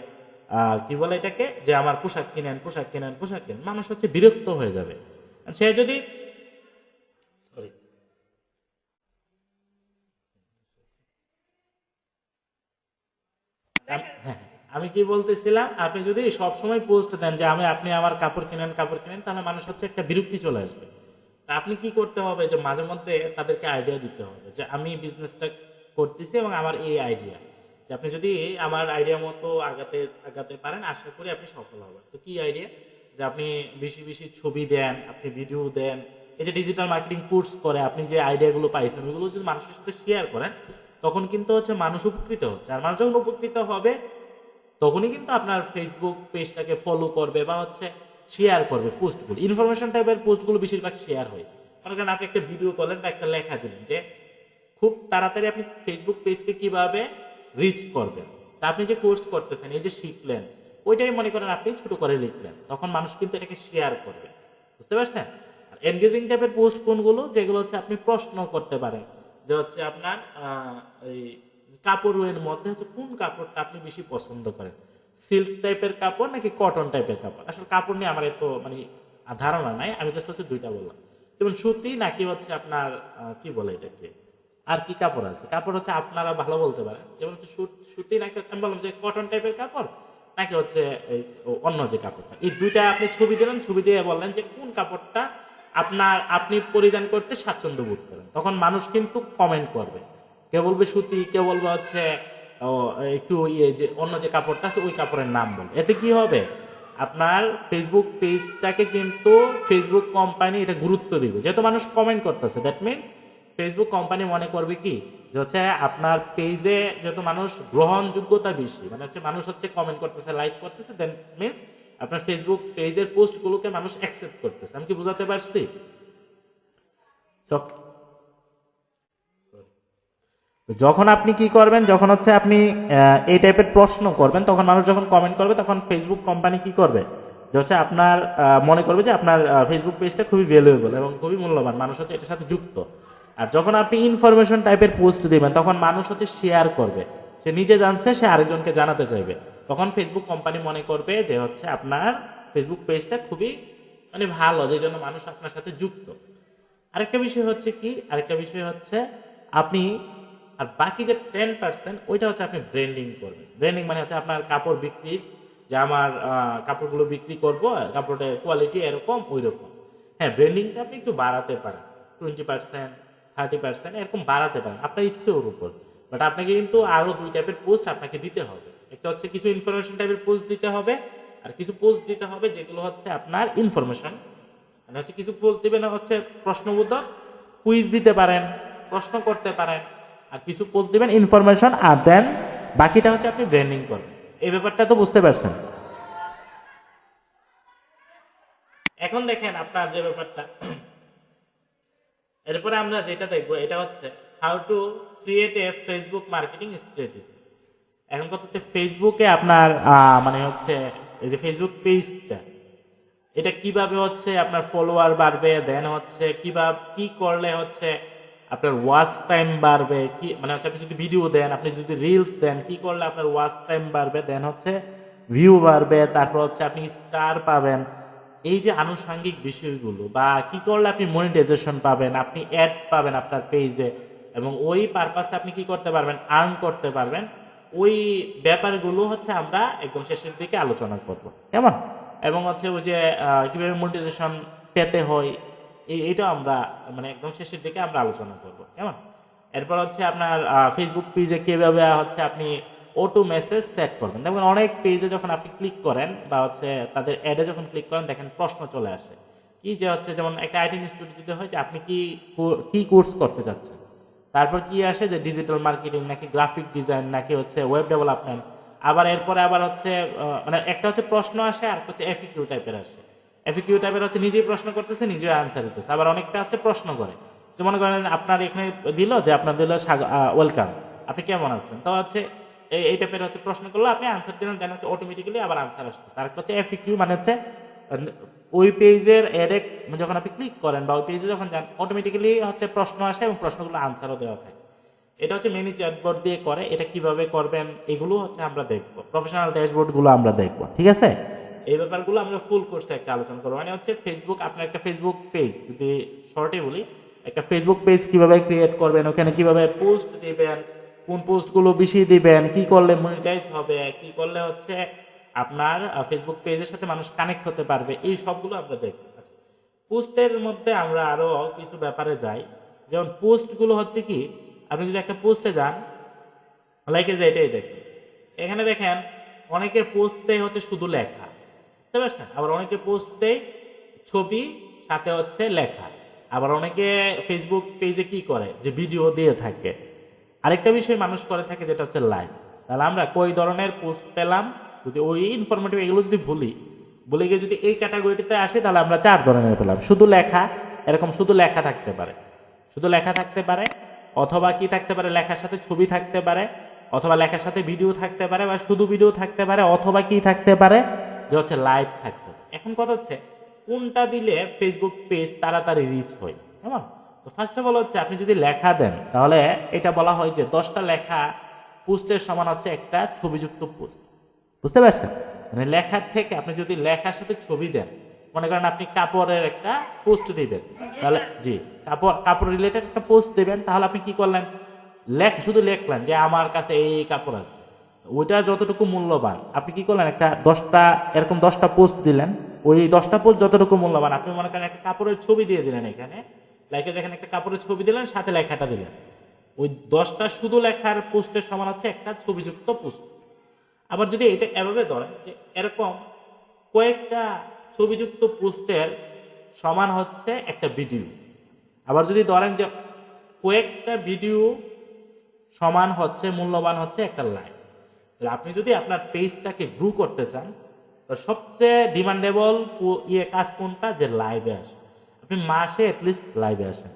কি বলে এটাকে, যে আমার পোশাক কিনেন, পোশাক কিনেন, পোশাক কিনেন, মানুষ হচ্ছে বিরক্ত হয়ে যাবে। সে যদি হ্যাঁ, আমি কি বলতেছিলাম, আপনি যদি সবসময় পোস্ট দেন যে আপনি আমার কাপড় কিনেন, কাপড় কিনেন, তাহলে মানুষ হচ্ছে একটা বিরক্তি চলে আসবে। তা আপনি কি করতে হবে, যে মাঝে মধ্যে তাদেরকে আইডিয়া দিতে হবে যে আমি বিজনেসটা করতেছি এবং আমার এই আইডিয়া, যে আপনি যদি আমার আইডিয়া মতো আগাতে আগাতে পারেন, আশা করি আপনি সফল হবেন। তো কি আইডিয়া, যে আপনি বেশি বেশি ছবি দেন, আপনি ভিডিও দেন, এই যে ডিজিটাল মার্কেটিং কোর্স করে আপনি যে আইডিয়াগুলো পাইছেন ওইগুলো যদি মানুষের সাথে শেয়ার করেন, তখন কিন্তু হচ্ছে মানুষ উপকৃত হচ্ছে। আর মানুষ যখন উপকৃত হবে তখনই কিন্তু আপনার ফেসবুক পেজটাকে ফলো করবে বা হচ্ছে শেয়ার করবে পোস্টগুলো। ইনফরমেশন টাইপের পোস্টগুলো বেশিরভাগ শেয়ার হয়। মনে করেন আপনি একটা ভিডিও করলেন বা একটা লেখা দিলেন যে খুব তাড়াতাড়ি আপনি ফেসবুক পেজকে কিভাবে রিচ করবেন, তা আপনি যে কোর্স করতেছেন, এই যে শিখলেন, ওইটাই মনে করেন আপনি ছোট করে লিখলেন, তখন মানুষ কিন্তু এটাকে শেয়ার করবে। বুঝতে পারছেন? আর এনগেজিং টাইপের পোস্ট কোনগুলো, যেগুলো হচ্ছে আপনি প্রশ্ন করতে পারেন যে হচ্ছে আপনার এই কাপড়ের মধ্যে হচ্ছে কোন কাপড়টা আপনি বেশি পছন্দ করেন, সিল্ক টাইপের কাপড় নাকি কটন টাইপের কাপড়। আসলে কাপড় নিয়ে আমার এত মানে ধারণা নাই, আমি জাস্ট হচ্ছে দুইটা বললাম, যেমন সুতি নাকি হচ্ছে আপনার কি বলে এটাকে, আর কি কাপড় আছে, কাপড় হচ্ছে আপনারা ভালো বলতে পারেন, যেমন হচ্ছে সুতি নাকি আমি বললাম যে কটন টাইপের কাপড় নাকি হচ্ছে এই অন্য যে কাপড়টা। এই দুইটা আপনি ছবি দিলেন, ছবি দিয়ে বললেন যে কোন কাপড়টা আপনি পরিধান করতে স্বাচ্ছন্দ্য বোধ করেন, তখন মানুষ কিন্তু কমেন্ট করবে। কেউ বলবে সুতি, কেউ বলবে হচ্ছে একটু ইয়ে যে অন্য যে কাপড়টা আছে ওই কাপড়ের নাম বল। এতে কি হবে, আপনার ফেসবুক পেজটাকে কিন্তু ফেসবুক কোম্পানি এটা গুরুত্ব দিবে, যেহেতু মানুষ কমেন্ট করতেছে। দ্যাট মিনস ফেসবুক কোম্পানি মনে করবে কি যে হচ্ছে আপনার পেজে যেহেতু মানুষ গ্রহণযোগ্যতা বেশি, মানে হচ্ছে মানুষ হচ্ছে কমেন্ট করতেছে, লাইক করতেছে, দেন মিনস আপনার ফেসবুক পেজের পোস্টগুলোকে মানুষ অ্যাকসেপ্ট করতেছে। আমি কি বুঝাতে পারছি? যখন আপনি কি করবেন, যখন হচ্ছে আপনি এই টাইপের প্রশ্ন করবেন, তখন মানুষ যখন কমেন্ট করবে, তখন ফেসবুক কোম্পানি কি করবে যে হচ্ছে আপনার মনে করবে যে আপনার ফেসবুক পেজটা খুবই ভ্যালুয়েবল এবং খুবই মূল্যবান, মানুষ হচ্ছে এটার সাথে যুক্ত। আর যখন আপনি ইনফরমেশন টাইপের পোস্ট দিবেন, তখন মানুষ হচ্ছে শেয়ার করবে, সে নিজে জানছে, সে আরেকজনকে জানাতে চাইবে, তখন ফেসবুক কোম্পানি মনে করবে যে হচ্ছে আপনার ফেসবুক পেজটা খুবই মানে ভালো, যে জন্য মানুষ আপনার সাথে যুক্ত। আরেকটা বিষয় হচ্ছে কি, আরেকটা বিষয় হচ্ছে আপনি আর বাকি যে 10% ওইটা হচ্ছে আপনি ব্র্যান্ডিং করবেন। ব্র্যান্ডিং মানে হচ্ছে আপনার কাপড় বিক্রি, যে আমার কাপড়গুলো বিক্রি করব, কাপড়ের কোয়ালিটি এরকম ওই রকম। হ্যাঁ, ব্র্যান্ডিংটা আপনি একটু বাড়াতে পারেন, 20%, 30% এরকম বাড়াতে পারেন, আপনার ইচ্ছে ওর উপর। বাট আপনাকে কিন্তু আরো দুই টাইপের পোস্ট আপনাকে দিতে হবে। একটা হচ্ছে কিছু ইনফরমেশন টাইপের পোস্ট দিতে হবে, আর কিছু পোস্ট দিতে হবে যেগুলো হচ্ছে আপনার ইনফরমেশন, মানে হচ্ছে কিছু পোস্ট দিবেন হচ্ছে প্রশ্নবোধক, কুইজ দিতে পারেন, প্রশ্ন করতে পারেন, আর কিছু পোস্ট দিবেন ইনফরমেশন, আর দেন বাকিটা হচ্ছে আপনি ব্র্যান্ডিং করবেন। এই ব্যাপারটা তো বুঝতে পারছেন? এখন দেখেন আপনার যে ব্যাপারটা, এরপরে আমরা যেটা দেখবো এটা হচ্ছে how to create a Facebook marketing strategy. এখন কথা হচ্ছে ফেসবুকে আপনার মানে হচ্ছে এই যে ফেসবুক পেজটা, এটা কিভাবে হচ্ছে আপনার ফলোয়ার বাড়বে, দেন হচ্ছে কিভাবে কি করলে হচ্ছে আপনার ওয়াচ টাইম বাড়বে, কি মানে হচ্ছে আপনি যদি ভিডিও দেন, আপনি যদি রিলস দেন, কি করলে আপনার ওয়াচ টাইম বাড়বে, দেন হচ্ছে ভিউ বাড়বে, তারপর হচ্ছে আপনি স্টার পাবেন, এই যে আনুষঙ্গিক বিষয়গুলো, বা কি করলে আপনি মনিটাইজেশন পাবেন, আপনি অ্যাড পাবেন আপনার পেজে, এবং ওই পারপাসে আপনি কি করতে পারবেন, আর্ন করতে পারবেন, ওই ব্যাপারগুলো হচ্ছে আমরা একদম শেষের দিকে আলোচনা করব, কেমন? এবং হচ্ছে ওই যে কিভাবে মনিটাইজেশন পেতে হয়, এইটা আমরা মানে একদম শেষের দিকে আমরা আলোচনা করব, কেমন? এরপর হচ্ছে আপনার ফেসবুক পেজে কিভাবে হচ্ছে আপনি অটো মেসেজ সেট করবেন। দেখবেন অনেক পেজে যখন আপনি ক্লিক করেন বা হচ্ছে তাদের অ্যাডে যখন ক্লিক করেন, দেখেন প্রশ্ন চলে আসে কি যে হচ্ছে, যেমন একটা আইটি ইনস্টিটিউট যদি হয় যে আপনি কি কোর্স করতে চাচ্ছেন, তারপর কি আসে যে ডিজিটাল মার্কেটিং নাকি গ্রাফিক ডিজাইন নাকি হচ্ছে ওয়েব ডেভেলপমেন্ট, আবার এরপরে আবার হচ্ছে মানে একটা হচ্ছে প্রশ্ন আসে, আর হচ্ছে এফিকিউ টাইপের আসে। এফিকিউ টাইপের হচ্ছে নিজেই প্রশ্ন করতেছে, নিজেই আনসার দিতেছে, আবার অনেকটা হচ্ছে প্রশ্ন করে, যে মনে করেন আপনার এখানে দিল যে আপনার দিল ওয়েলকাম, আপনি কেমন আছেন, তো হচ্ছে এই টাইপের হচ্ছে প্রশ্ন করলে আপনি আনসার দিলেন, দেন হচ্ছে অটোমেটিক্যালি আবার আনসার আসতেছে। আর হচ্ছে এফিকিউ মানে হচ্ছে ওই পেজের এডে যখন আপনি ক্লিক করেন বা ওই পেজে যখন যান, অটোমেটিক্যালি হচ্ছে প্রশ্ন আসে এবং প্রশ্নগুলো আনসারও দেওয়া থাকে। এটা হচ্ছে মিনি চ্যাটবোর্ড দিয়ে করে। এটা কিভাবে করবেন এগুলো হচ্ছে আমরা দেখবো, প্রফেশনাল ড্যাশবোর্ড গুলো আমরা দেখবো, ঠিক আছে? এই ব্যাপারগুলো আমরা ফুল কোর্সে একটা আলোচনা করবো। মানে হচ্ছে ফেসবুক, আপনার একটা ফেসবুক পেজ, যদি শর্টে বলি, একটা ফেসবুক পেজ কিভাবে ক্রিয়েট করবেন, ওখানে কিভাবে পোস্ট দিবেন, কোন পোস্টগুলো বেশি দিবেন, কি করলে মনিটাইজ হবে, কি করলে হচ্ছে আপনার ফেসবুক পেজের সাথে মানুষ কানেক্ট হতে পারবে, এই সবগুলো আমরা দেখবো। পোস্টের মধ্যে আমরা আরো কিছু ব্যাপারে যাই, যেমন পোস্টগুলো হচ্ছে কি, আপনি যদি একটা পোস্টে যান, লাইকে যে এটাই দেখেন, এখানে দেখেন অনেকের পোস্টে হচ্ছে শুধু লেখা, বুঝতে পারছেন? আবার অনেকে পোস্টে ছবি সাথে হচ্ছে লেখা, আবার অনেকে ফেসবুক পেজে কি করে যে ভিডিও দিয়ে থাকে, আরেকটা বিষয় মানুষ করে থাকে যেটা হচ্ছে লাইভ। তাহলে আমরা কই ধরনের পোস্ট পেলাম, যদি ওই ইনফরমেটিভ এগুলো যদি ভুলে গিয়ে যদি এই ক্যাটাগরিটিতে আসে, তাহলে আমরা 4 ধরনের পেলাম। শুধু লেখা, এরকম শুধু লেখা থাকতে পারে, শুধু লেখা থাকতে পারে, অথবা কি থাকতে পারে, লেখার সাথে ছবি থাকতে পারে, অথবা লেখার সাথে ভিডিও থাকতে পারে, বা শুধু ভিডিও থাকতে পারে, অথবা কি থাকতে পারে যে হচ্ছে লাইভ থাকতে পারে। এখন কথা হচ্ছে কোনটা দিলে ফেসবুক পেজ তাড়াতাড়ি রিচ হয়, কেমন? তো ফার্স্ট অফ অল হচ্ছে আপনি যদি লেখা দেন, তাহলে এটা বলা হয় যে 10টা লেখা পোস্টের সমান হচ্ছে একটা ছবিযুক্ত পোস্ট। বুঝতে পারছেন? মানে লেখার থেকে আপনি যদি লেখার সাথে ছবি দেন, মনে করেন আপনি কাপড়ের একটা পোস্ট দিবেন, তাহলে জি কাপড় রিলেটেড একটা পোস্ট দিবেন, তাহলে আপনি কি করলেন, শুধু লিখলেন যে আমার কাছে এই কাপড় আছে, ওইটা যতটুকু মূল্যবান আপনি কি করলেন, একটা 10টা এরকম 10টা পোস্ট দিলেন, ওই 10টা পোস্ট যতটুকু মূল্যবান আপনি মনে করেন একটা কাপড়ের ছবি দিয়ে দিলেন, এখানে লাইকে যেখানে একটা কাপড়ের ছবি দিলেন সাথে লেখাটা দিলেন, ওই 10টা শুধু লেখার পোস্টের সমান হচ্ছে একটা ছবিযুক্ত পোস্ট। আবার যদি এটা এভাবে ধরেন যে এরকম কয়েকটা ছবিযুক্ত পোস্টের সমান হচ্ছে একটা ভিডিও, আবার যদি ধরেন যে কয়েকটা ভিডিও সমান হচ্ছে মূল্যবান হচ্ছে একটা লাইভ, তাহলে আপনি যদি আপনার পেজটাকে গ্রো করতে চান, তো সবচেয়ে ডিমান্ডেবল কাজ কোনটা, যে লাইভে আসে। আপনি মাসে অ্যাটলিস্ট লাইভে আসেন।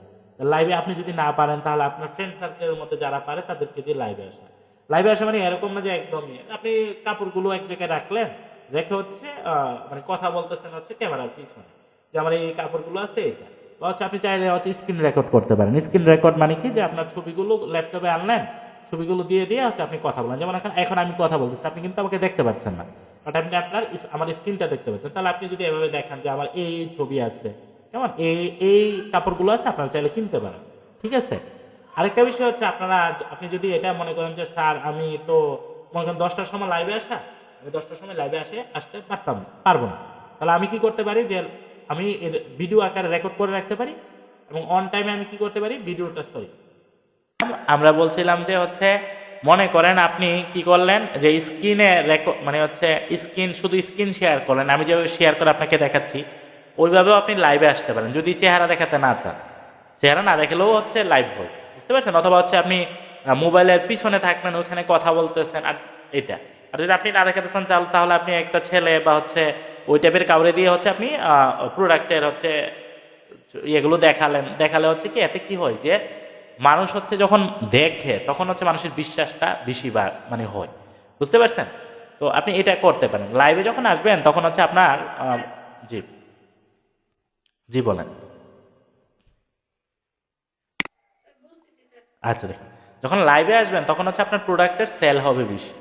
লাইভে আপনি যদি না পারেন, তাহলে আপনার ফ্রেন্ড সার্কেলের মধ্যে যারা পারে তাদেরকে দিয়ে লাইভে আসেন। লাইভে আসা মানে এরকম না যে একদমই আপনি কাপড়গুলো এক জায়গায় রাখলেন, রেখে হচ্ছে মানে কথা বলতেছেন হচ্ছে ক্যামেরার পিছনে, যে আমার এই কাপড়গুলো আছে এটা, বা হচ্ছে আপনি চাইলে হচ্ছে স্ক্রিন রেকর্ড করতে পারেন। স্ক্রিন রেকর্ড মানে কি, যে আপনার ছবিগুলো ল্যাপটপে আনলেন, ছবিগুলো দিয়ে হচ্ছে আপনি কথা বলেন। যেমন এখন আমি কথা বলতেছি, আপনি কিন্তু আমাকে দেখতে পাচ্ছেন না, বাট আপনি আমার স্ক্রিনটা দেখতে পাচ্ছেন। তাহলে আপনি যদি এভাবে দেখান যে আমার এই ছবি আছে, কেমন, এই কাপড়গুলো আছে, আপনারা চাইলে কিনতে পারেন। ঠিক আছে। আরেকটা বিষয় হচ্ছে আপনি যদি এটা মনে করেন যে স্যার আমি তো মনে করেন 10টার সময় লাইভে আমি 10টার সময় লাইভে আসতে পারবো না, তাহলে আমি কি করতে পারি, যে আমি এর ভিডিও আকারে রেকর্ড করে রাখতে পারি, এবং অন টাইমে আমি কি করতে পারি, ভিডিওটা আমরা বলছিলাম যে হচ্ছে মনে করেন আপনি কি করলেন, যে স্ক্রিনে রেকর্ড মানে হচ্ছে শুধু স্ক্রিন শেয়ার করলেন, আমি যেভাবে শেয়ার করে আপনাকে দেখাচ্ছি ওইভাবেও আপনি লাইভে আসতে পারেন, যদি চেহারা দেখাতে না চান। চেহারা না দেখালেও হচ্ছে লাইভ হয়, বুঝতে পারছেন? অথবা হচ্ছে আপনি মোবাইলের পিছনে থাকলেন, ওইখানে কথা বলতেছেন, আর এটা। আর যদি আপনি না দেখাতে চান তাহলে আপনি একটা ছেলে বা হচ্ছে ওই টাইপের কাউরে দিয়ে হচ্ছে আপনি প্রোডাক্টের হচ্ছে এগুলো দেখালে হচ্ছে কি, এতে কি হয় যে মানুষ হচ্ছে যখন দেখে তখন হচ্ছে মানুষের বিশ্বাসটা বেশি মানে হয়, বুঝতে পারছেন? তো আপনি এটা করতে পারেন। লাইভে যখন আসবেন তখন হচ্ছে আপনার জি জি বলেন। আচ্ছা দেখুন, যখন লাইভে আসবেন তখন হচ্ছে আপনার প্রোডাক্টের সেল হবে বেশি।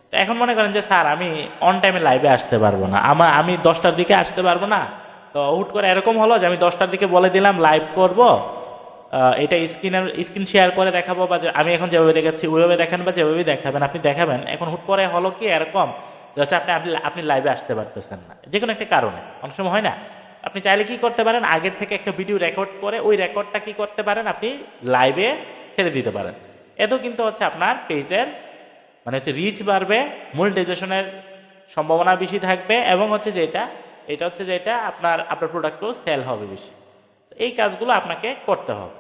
তো এখন মনে করেন যে স্যার আমি অন টাইমে লাইভে আসতে পারবো না, আমি 10টার দিকে আসতে পারবো না, তো হুট করে এরকম হলো যে আমি 10টার দিকে বলে দিলাম লাইভ করব, এটা স্ক্রিন শেয়ার করে দেখাবো, বা আমি এখন যেভাবে দেখাচ্ছি ওইভাবে দেখান, বা যেভাবে দেখাবেন আপনি দেখাবেন। এখন হুট করে হলো কি এরকম যে হচ্ছে আপনি লাইভে আসতে পারতেছেন না, যে কোনো একটা কারণে, অনেক সময় হয় না। আপনি চাইলে কি করতে পারেন, আগের থেকে একটা ভিডিও রেকর্ড করে ওই রেকর্ডটা কি করতে পারেন, আপনি লাইভে ছেড়ে দিতে পারেন। এতেও কিন্তু হচ্ছে আপনার পেজের মানে হচ্ছে রিচ বাড়বে, মনিটাইজেশনের সম্ভাবনা বেশি থাকবে, এবং হচ্ছে এটা হচ্ছে যেটা আপনার প্রোডাক্টও সেল হবে বেশি। এই কাজগুলো আপনাকে করতে হবে।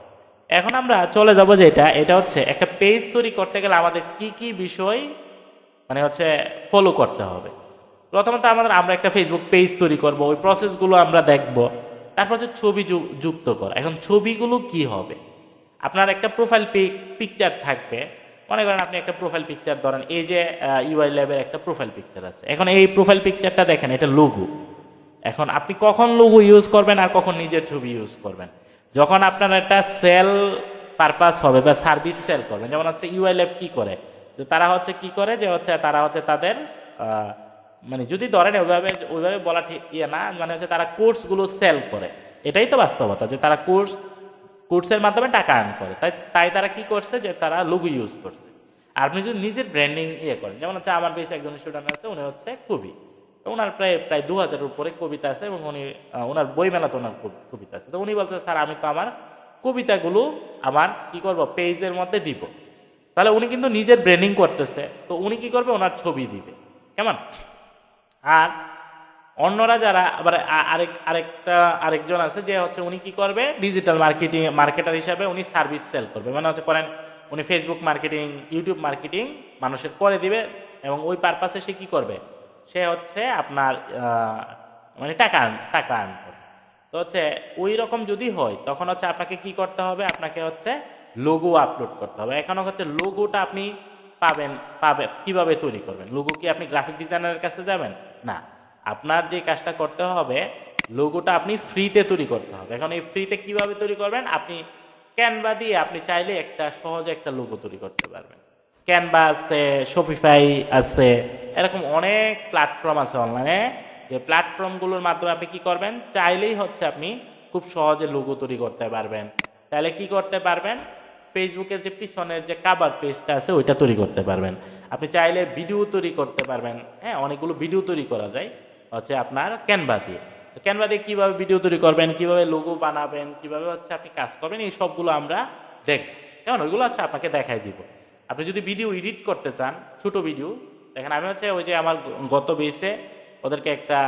এখন আমরা চলে যাব যে এটা হচ্ছে একটা পেজ তৈরি করতে গেলে আমাদের কি কি বিষয় মানে হচ্ছে ফলো করতে হবে। প্রথমত আমরা একটা ফেসবুক পেজ তৈরি করব, ওই প্রসেসগুলো আমরা দেখব। তারপর হচ্ছে ছবি যুক্ত করা। এখন ছবিগুলো কি হবে, আপনার একটা প্রোফাইল পিকচার থাকবে। মনে করেন আপনি একটা প্রোফাইল পিকচার ধরেন, এই যে ইউআই ল্যাবের একটা প্রোফাইল পিকচার আছে। এখন এই প্রোফাইল পিকচারটা দেখেন, এটা লোগো। এখন আপনি কখন লোগো ইউজ করবেন আর কখন নিজের ছবি ইউজ করবেন, যখন আপনার একটা সেল পারপাস হবে বা সার্ভিস সেল করবেন। যেমন হচ্ছে ইউআই ল্যাব কি করে, যে তারা হচ্ছে কি করে, যে হচ্ছে তারা হচ্ছে তাদের মানে যদি ধরেন ওইভাবে বলা ঠিক না, মানে হচ্ছে তারা কোর্সগুলো সেল করে। এটাই তো বাস্তবতা, যে তারা কোর্সের মাধ্যমে টাকা আর্ন করে। তাই তারা কি করছে, যে তারা লোগো ইউজ করছে। আর আপনি যদি নিজের ব্র্যান্ডিং করেন, যেমন হচ্ছে আমার বেশি একজন স্টুডেন্ট আছে, উনি হচ্ছে কবি, ওনার প্রায় 2000-এর উপরে কবিতা আছে, এবং উনি ওনার বইমেলাতে ওনার কবিতা আছে। তো উনি বলছে স্যার আমি তো আমার কবিতাগুলো আমার কি করব, পেজের মধ্যে দিব। তাহলে উনি কিন্তু নিজের ব্র্যান্ডিং করতেছে। তো উনি কি করবে, ওনার ছবি দিবে, কেমন? আর অন্যরা যারা আবার আরেকজন আছে, যে হচ্ছে উনি কি করবে, ডিজিটাল মার্কেটার হিসাবে উনি সার্ভিস সেল করবে। মানে হচ্ছে করেন উনি ফেসবুক মার্কেটিং ইউটিউব মার্কেটিং মানুষের করে দিবে এবং ওই পারপাসে সে কি করবে, সে হচ্ছে আপনার মানে টাকা আর্ন করবে। তো হচ্ছে ওই রকম যদি হয় তখন হচ্ছে আপনাকে কি করতে হবে, আপনাকে হচ্ছে লোগো আপলোড করতে হবে। এখন হচ্ছে লোগোটা আপনি পাবে কিভাবে তৈরি করবেন? লোগো কি আপনি গ্রাফিক ডিজাইনারের কাছে যাবেন? না, আপনার যে কাজটা করতে হবে, লোগোটা আপনি ফ্রিতে তৈরি করতে হবে। এখন এই ফ্রিতে কিভাবে তৈরি করবেন? আপনি ক্যানভা দিয়ে আপনি চাইলে একটা সহজে একটা লোগো তৈরি করতে পারবেন। ক্যানভা আছে, শপিফাই আছে, এরকম অনেক প্ল্যাটফর্ম আছে অনলাইনে, যে প্ল্যাটফর্মগুলোর মাধ্যমে আপনি কি করবেন, চাইলেই হচ্ছে আপনি খুব সহজে লোগো তৈরি করতে পারবেন। চাইলে কি করতে পারবেন, ফেসবুকের যে পিছনের যে কাভার পেজটা আছে ওইটা তৈরি করতে পারবেন। আপনি চাইলে ভিডিও তৈরি করতে পারবেন। হ্যাঁ, অনেকগুলো ভিডিও তৈরি করা যায় হচ্ছে আপনার ক্যানভা দিয়ে। তো ক্যানভা দিয়ে কীভাবে ভিডিও তৈরি করবেন, কিভাবে লোগো বানাবেন, কিভাবে হচ্ছে আপনি কাজ করবেন, এই সবগুলো আমরা দেখব। কেমন, ওইগুলো হচ্ছে আপনাকে দেখাই দিব। আপনি যদি ভিডিও এডিট করতে চান, ছোট ভিডিও, দেখেন আমি হচ্ছে ওই যে আমার গত বেসে ওদেরকে একটা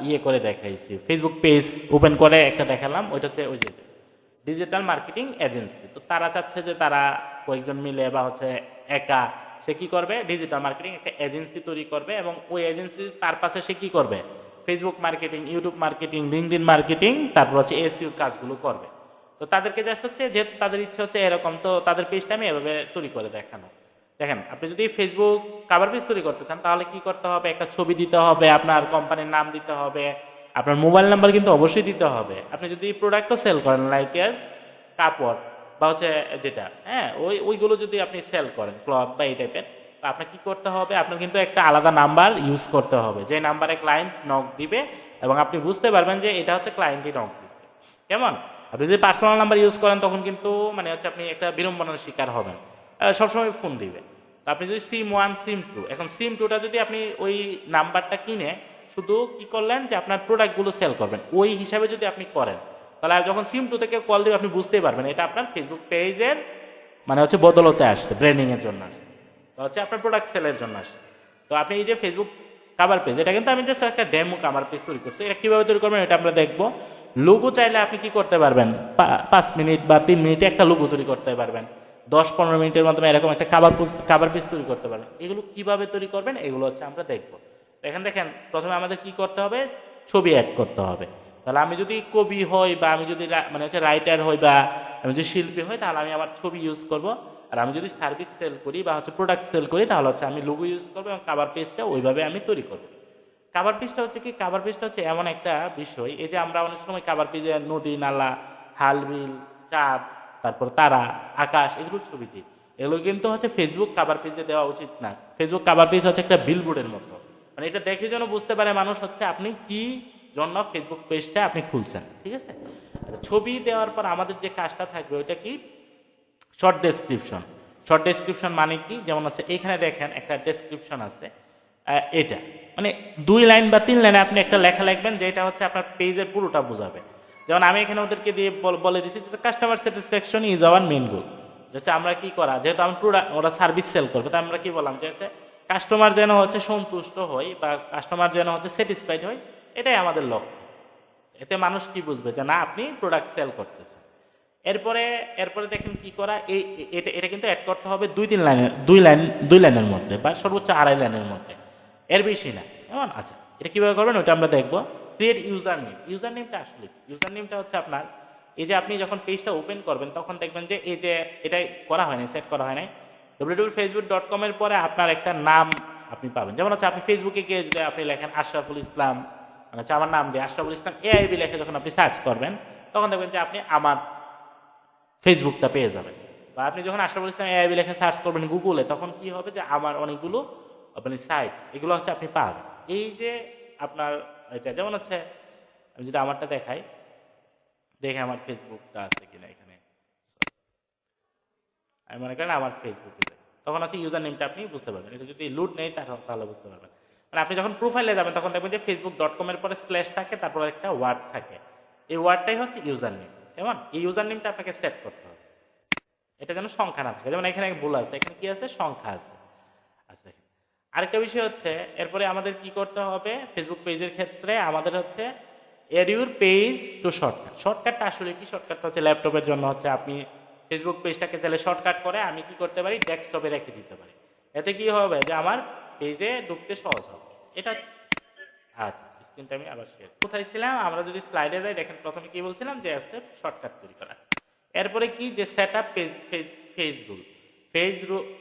ইয়ে করে দেখাইছি, ফেসবুক পেজ ওপেন করে একটা দেখালাম, ওইটা হচ্ছে ওই যে ডিজিটাল মার্কেটিং এজেন্সি। তো তারা চাচ্ছে যে তারা কয়েকজন মিলে বা হচ্ছে একা সে কি করবে, ডিজিটাল মার্কেটিং একটা এজেন্সি তৈরি করবে এবং ওই এজেন্সির পারপাসে সে কি করবে, Facebook marketing, YouTube marketing, LinkedIn marketing, তারপর হচ্ছে এসইও কাজগুলো করবে। তো তাদেরকে জাস্ট হচ্ছে যেহেতু তাদের ইচ্ছা হচ্ছে এরকম, তো তাদের পেজটা আমি এভাবে তৈরি করে দেখানো। দেখেন, আপনি যদি ফেসবুক কাভার পেজ তৈরি করতে চান তাহলে কি করতে হবে, একটা ছবি দিতে হবে, আপনার কোম্পানির নাম দিতে হবে, আপনার মোবাইল নাম্বার কিন্তু অবশ্যই দিতে হবে। আপনি যদি প্রোডাক্টও সেল করেন লাইক এস কাপড় বা হচ্ছে যেটা, হ্যাঁ, ওইগুলো যদি আপনি সেল করেন ক্লথ বা এই টাইপের, তো আপনার কি করতে হবে, আপনার কিন্তু একটা আলাদা নাম্বার ইউজ করতে হবে, যে নাম্বারে ক্লায়েন্ট নক দিবে এবং আপনি বুঝতে পারবেন যে এটা হচ্ছে ক্লায়েন্টই নক দিচ্ছে। কেমন, আপনি যদি পার্সোনাল নাম্বার ইউজ করেন তখন কিন্তু মানে হচ্ছে আপনি একটা বিড়ম্বনার শিকার হবেন, সবসময় ফোন দিবে। তো আপনি যদি SIM 1 SIM 2, এখন SIM 2টা যদি আপনি ওই নাম্বারটা কিনে শুধু কি করলেন যে আপনার প্রোডাক্টগুলো সেল করবেন, ওই হিসাবে যদি আপনি করেন, তাহলে যখন SIM 2 থেকে কল দেবে আপনি বুঝতেই পারবেন এটা আপনার ফেসবুক পেজের মানে হচ্ছে বদলতে আসছে, ব্র্যান্ডিং এর জন্য আসছে, তো হচ্ছে আপনার প্রোডাক্ট সেলের জন্য আসছে। তো আপনি এই যে ফেসবুক কাভার পেজ, এটা কিন্তু আমি জাস্ট একটা ডেমো কাভার পেজ তৈরি করছি, এটা কিভাবে তৈরি করবেন এটা আমরা দেখবো। লোগো চাইলে আপনি কি করতে পারবেন, 5 মিনিট বা 3 মিনিটে একটা লোগো তৈরি করতে পারবেন, 10-15 মিনিটের মাধ্যমে এরকম একটা কাভার পেজ তৈরি করতে পারবেন। এগুলো কিভাবে তৈরি করবেন এগুলো হচ্ছে আমরা দেখবো। এখানে দেখেন, প্রথমে আমাদের কি করতে হবে, ছবি অ্যাড করতে হবে। তাহলে আমি যদি কবি হই বা আমি যদি মানে হচ্ছে রাইটার হই বা আমি যদি শিল্পী হই, তাহলে আমি আমার ছবি ইউজ করব। আর আমি যদি সার্ভিস সেল করি বা হচ্ছে প্রোডাক্ট সেল করি, তাহলে হচ্ছে আমি লোগো ইউজ করবো এবং কাভার পেজটা ওইভাবে আমি তৈরি করবো। কাভার পেজটা হচ্ছে কি, কাভার পেজটা হচ্ছে এমন একটা বিষয়, এই যে আমরা অনেক সময় কাভার পেজে নদী নালা, হাল বিল, চাঁদ, তারপর তারা, আকাশ, এগুলো ছবি দিই। এগুলো কিন্তু হচ্ছে ফেসবুক কাভার পেজে দেওয়া উচিত না। ফেসবুক কাভার পেজ হচ্ছে একটা বিলবোর্ডের মতো, মানে এটা দেখে যেন বুঝতে পারে মানুষ হচ্ছে আপনি কি জন্য ফেসবুক পেজটা আপনি খুলছেন। ঠিক আছে, আচ্ছা, ছবি দেওয়ার পর আমাদের যে কাজটা থাকবে ওইটা কি, শর্ট ডেসক্রিপশন। শর্ট ডেসক্রিপশন মানে কি, যেমন হচ্ছে এখানে দেখেন একটা ডেসক্রিপশন আছে, এটা মানে 2 লাইন বা 3 লাইনে আপনি একটা লেখা লিখবেন যেটা হচ্ছে আপনার পেজের পুরোটা বোঝাবে। যেমন আমি এখানে ওদেরকে দিয়ে বলে দিচ্ছি customer satisfaction is our main গোল। হচ্ছে আমরা কি করা, যেহেতু আমি ওরা সার্ভিস সেল করবে, তো আমরা কি বললাম যে হচ্ছে কাস্টমার যেন হচ্ছে সন্তুষ্ট হয় বা কাস্টমার যেন হচ্ছে স্যাটিসফাইড হয়, এটাই আমাদের লক্ষ্য। এতে মানুষ কি বুঝবে যে না, আপনি প্রোডাক্ট সেল করতেছেন। এরপরে এরপরে দেখেন কি করা, এটা এটা কিন্তু অ্যাড করতে হবে 2 লাইনের মধ্যে বা সর্বোচ্চ 2.5 লাইনের মধ্যে, এর বেশি না। কেমন, আচ্ছা, এটা কিভাবে করবেন ওইটা আমরা দেখবো। Create user name. ইউজার নেমটা আসলে ইউজার নেমটা হচ্ছে আপনার এই যে আপনি যখন পেজটা ওপেন করবেন তখন দেখবেন যে এই যে এটাই করা হয় নাই, সেট করা হয় নাই। www.facebook.com এর পরে আপনার একটা নাম আপনি পাবেন। যেমন হচ্ছে আপনি ফেসবুকে গিয়ে যদি আপনি লেখেন আশরাফুল ইসলাম, মানে হচ্ছে আমার নাম দিয়ে আশরাফুল ইসলাম AIB লেখে যখন আপনি সার্চ করবেন, তখন দেখবেন যে আপনি আমার ফেসবুকটা পেয়ে যাবেন। বা আপনি যখন আশরাফুল ইসলাম AIB লেখে সার্চ করবেন গুগলে, তখন কি হবে যে আমার অনেকগুলো আপনি সাইট, এগুলো হচ্ছে আপনি পাবেন। এই যে আপনার এটা, যেমন হচ্ছে আমি যদি আমারটা দেখাই, দেখে আমার ফেসবুকটা আছে কিনা এখানে, আমি মনে করেন আমার ফেসবুকে যাই, তখন হচ্ছে ইউজার নেমটা আপনি বুঝতে পারবেন। এটা যদি লুট নেই তাহলে বুঝতে পারবেন। মানে আপনি যখন প্রোফাইলে যাবেন তখন দেখবেন যে facebook.com এর পরে স্ল্যাশ থাকে, তারপর একটা ওয়ার্ড থাকে, এই ওয়ার্ডটাই হচ্ছে ইউজার নেম। কেমন, এই ইউজার নেমটা আপনাকে সেট করতে হবে, এটা যেন সংখ্যা না থাকে। যেমন এখানে ভুল আছে, এখানে কি আছে, সংখ্যা আছে। আচ্ছা, আরেকটা বিষয় হচ্ছে এরপরে আমাদের কি করতে হবে, ফেসবুক পেজের ক্ষেত্রে আমাদের হচ্ছে add your page to shortcut. শর্টকাটটা আসলে কি, শর্টকাটটা হচ্ছে ল্যাপটপের জন্য হচ্ছে আপনি ফেসবুক পেজটাকে চাইলে শর্টকাট করে আমি কি করতে পারি, ডেস্কটপে রেখে দিতে পারি। এতে কি হবে যে আমার পেজে ঢুকতে সহজ হবে। এটা আচ্ছা, স্ক্রিনটা আমি আবার শেয়ার কোথায় ছিলাম, আমরা যদি স্লাইডে যাই দেখেন প্রথমে কি বলছিলাম যে হচ্ছে শর্টকাট তৈরি করা। এরপরে কি যে set up page rule.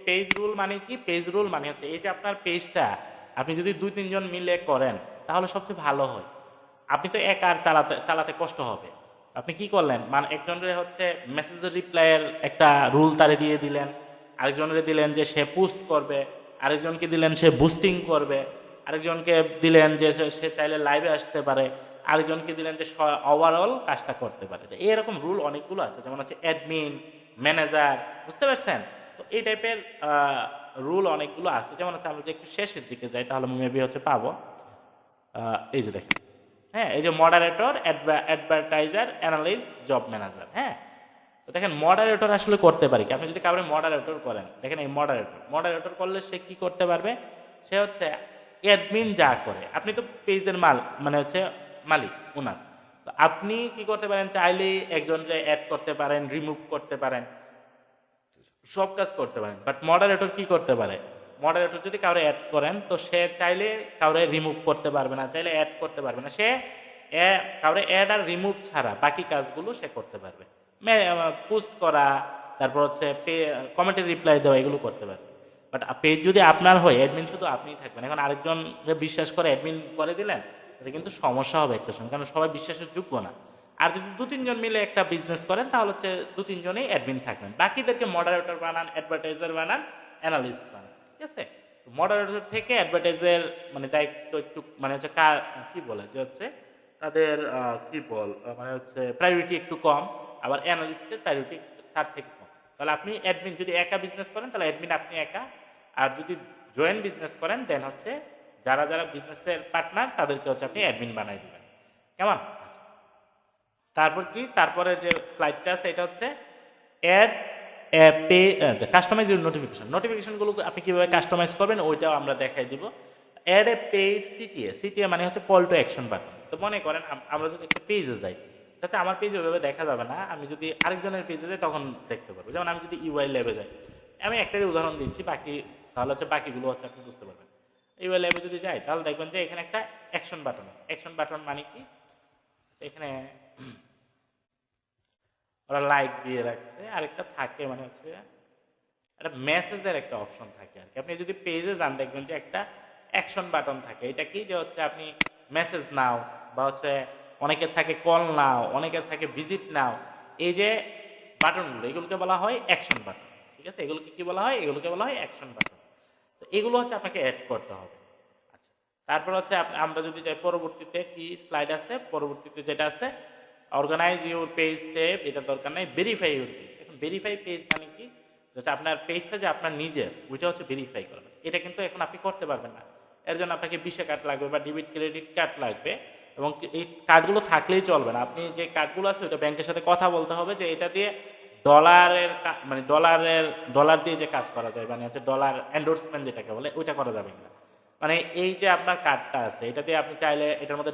Page rule মানে কি, পেজ রুল মানে হচ্ছে এই যে আপনার পেজটা আপনি যদি 2-3 জন মিলে করেন তাহলে সবচেয়ে ভালো হয়। আপনি তো একা আর চালাতে চালাতে কষ্ট হবে। আপনি কি করলেন, মানে একজনের হচ্ছে মেসেজের রিপ্লাইয়ের একটা রুল তারে দিয়ে দিলেন, আরেকজনের দিলেন যে সে পোস্ট করবে, আরেকজনকে দিলেন সে বুস্টিং করবে, আরেকজনকে দিলেন যে সে চাইলে লাইভে আসতে পারে, আরেকজনকে দিলেন যে ওভারঅল কাজটা করতে পারে। এরকম রুল অনেকগুলো আছে, যেমন হচ্ছে অ্যাডমিন, ম্যানেজার, বুঝতে পারছেন? তো এই টাইপের রুল অনেকগুলো আছে। যেমন হচ্ছে আমরা যদি একটু শেষের দিকে যাই তাহলে মেবি হচ্ছে পাবো, এই যে দেখেন, হ্যাঁ এই যে moderator, advertiser, analyst, job manager. হ্যাঁ, তো দেখেন মডারেটর আসলে করতে পারি কি, আপনি যদি কাউকে মডারেটর করেন, দেখেন এই মডারেটর করলে সে কি করতে পারবে, সে হচ্ছে অ্যাডমিন যা করে, আপনি তো পেজের মানে হচ্ছে মালিক ওনার, তো আপনি কি করতে পারেন, চাইলেই একজনকে অ্যাড করতে পারেন, রিমুভ করতে পারেন, সব কাজ করতে পারেন। বাট মডারেটর কি করতে পারে, মডারেটর যদি কাউরে অ্যাড করেন তো সে চাইলে কাউরে রিমুভ করতে পারবে না, চাইলে অ্যাড করতে পারবে না, সে কাউরে অ্যাড আর রিমুভ ছাড়া বাকি কাজগুলো সে করতে পারবে, পোস্ট করা, তারপর হচ্ছে কমেন্টের রিপ্লাই দেওয়া, এগুলো করতে পারবে। বাট পেজ যদি আপনার হয়, অ্যাডমিন শুধু আপনিই থাকবেন। এখন আরেকজন বিশ্বাস করে অ্যাডমিন করে দিলেন, এটা কিন্তু সমস্যা হবে একটা সময়, কারণ সবাই বিশ্বাসের যোগ্য না। আর যদি 2-3 জন মিলে একটা বিজনেস করেন তাহলে হচ্ছে 2-3 জনেই অ্যাডমিন থাকবেন, বাকিদেরকে মডারেটর বানান, অ্যাডভার্টাইজার বানান, অ্যানালিস্ট বানান, ঠিক আছে? মডারেটর থেকে অ্যাডভার্টাইজার মানে দায়িত্ব একটু মানে হচ্ছে কি বলে যে হচ্ছে তাদের মানে হচ্ছে প্রায়োরিটি একটু কম, আবার অ্যানালিস্টের প্রায়োরিটি তার থেকে কম। তাহলে আপনি অ্যাডমিন যদি একা বিজনেস করেন তাহলে অ্যাডমিন আপনি একা, আর যদি জয়েন্ট বিজনেস করেন দেন হচ্ছে যারা যারা বিজনেসের পার্টনার তাদেরকে হচ্ছে আপনি অ্যাডমিন বানাই দিবেন। কেমন? তারপর কি, তারপরে যে স্লাইডটা আছে এটা হচ্ছে অ্যাড কাস্টমাইজ নোটিফিকেশনগুলো আপনি কিভাবে কাস্টমাইজ করবেন ওইটাও আমরা দেখাই দিব। অ্যাড এ পেজ সিটিএ মানে হচ্ছে কল টু অ্যাকশন বাটন। তো মনে করেন আমরা যদি একটা পেজে যাই, তাতে আমার পেজ ওইভাবে দেখা যাবে না, আমি যদি আরেকজনের পেজে যাই তখন দেখতে পারবো। যেমন আমি যদি ইউআই ল্যাবে যাই, আমি একটাই উদাহরণ দিচ্ছি, বাকি তাহলে হচ্ছে বাকিগুলো হচ্ছে আপনি বুঝতে পারবেন। ইউআই ল্যাবে যদি যাই তাহলে দেখবেন যে এখানে একটা অ্যাকশন বাটন আছে। অ্যাকশন বাটন মানে কি, এখানে ওরা লাইক দিয়ে রাখছে, আরেকটা থাকে মানে হচ্ছে একটা মেসেজের একটা অপশন থাকে আর কি। আপনি যদি পেজে যান দেখবেন যে একটা অ্যাকশন বাটন থাকে। এটা কি যে হচ্ছে আপনি মেসেজ নাও, বা হচ্ছে অনেকের থাকে কল নাও, অনেকের থাকে ভিজিট নাও, এই যে বাটনগুলো এগুলোকে বলা হয় অ্যাকশন বাটন, ঠিক আছে? এগুলোকে কি বলা হয়, এগুলোকে বলা হয় অ্যাকশন বাটন। তো এগুলো হচ্ছে আপনাকে অ্যাড করতে হবে। আচ্ছা, তারপর হচ্ছে আমরা যদি যাই পরবর্তীতে কি স্লাইড আছে, পরবর্তীতে যেটা আছে অর্গানাইজ ইউর পেজ স্টেপ, এটা দরকার নাই। Verify your page. এখন ভেরিফাই পেজ মানে কি, হচ্ছে আপনার পেজটা যে আপনার নিজের ওইটা হচ্ছে ভেরিফাই করবেন। এটা কিন্তু এখন আপনি করতে পারবেন না, এর জন্য আপনাকে ভিসা কার্ড লাগবে বা ডেবিট ক্রেডিট কার্ড লাগবে, এবং এই কার্ডগুলো থাকলেই চলবে না। আপনি যে কার্ডগুলো আছে ওইটা ব্যাংকের সাথে কথা বলতে হবে যে এটা দিয়ে মানে ডলার দিয়ে যে কাজ করা যায়, মানে হচ্ছে ডলার এন্ডোর্সমেন্ট যেটাকে বলে ওইটা করা যাবে না। মানে এই যে আপনার কার্ডটা আছে এটা দিয়ে আপনি চাইলে এটার মধ্যে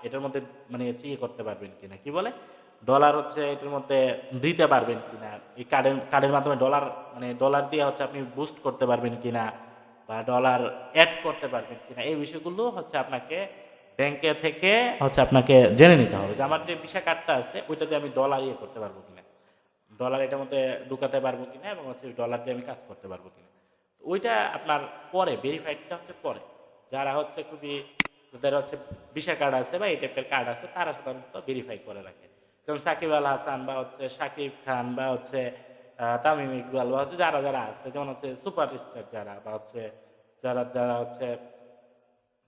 এটার মধ্যে মানে হচ্ছে ইয়ে করতে পারবেন কিনা, কি বলে ডলার হচ্ছে এটার মধ্যে দিতে পারবেন কিনা, এই কার্ডের মাধ্যমে ডলার দিয়ে হচ্ছে আপনি বুস্ট করতে পারবেন কিনা, বা ডলার অ্যাড করতে পারবেন কিনা, এই বিষয়গুলো হচ্ছে আপনাকে ব্যাংকে থেকে হচ্ছে আপনাকে জেনে নিতে হবে যে আমার যে ভিসা কার্ডটা আছে ওইটা দিয়ে আমি ডলার ইয়ে করতে পারবো কিনা, ডলার এটার মধ্যে ঢুকাতে পারবো কিনা, এবং হচ্ছে ডলার দিয়ে আমি কাজ করতে পারবো কিনা। ওইটা আপনার পরে ভেরিফাইডটা হচ্ছে পরে, যারা হচ্ছে খুবই যাদের হচ্ছে ভিসা কার্ড আছে বা এই টাইপের কার্ড আছে তারা সাধারণত ভেরিফাই করে রাখে। যেমন সাকিব আল হাসান বা হচ্ছে শাকিব খান বা হচ্ছে তামিম ইকবাল বা হচ্ছে যারা যারা আছে, যেমন হচ্ছে সুপারস্টার যারা বা হচ্ছে যারা যারা হচ্ছে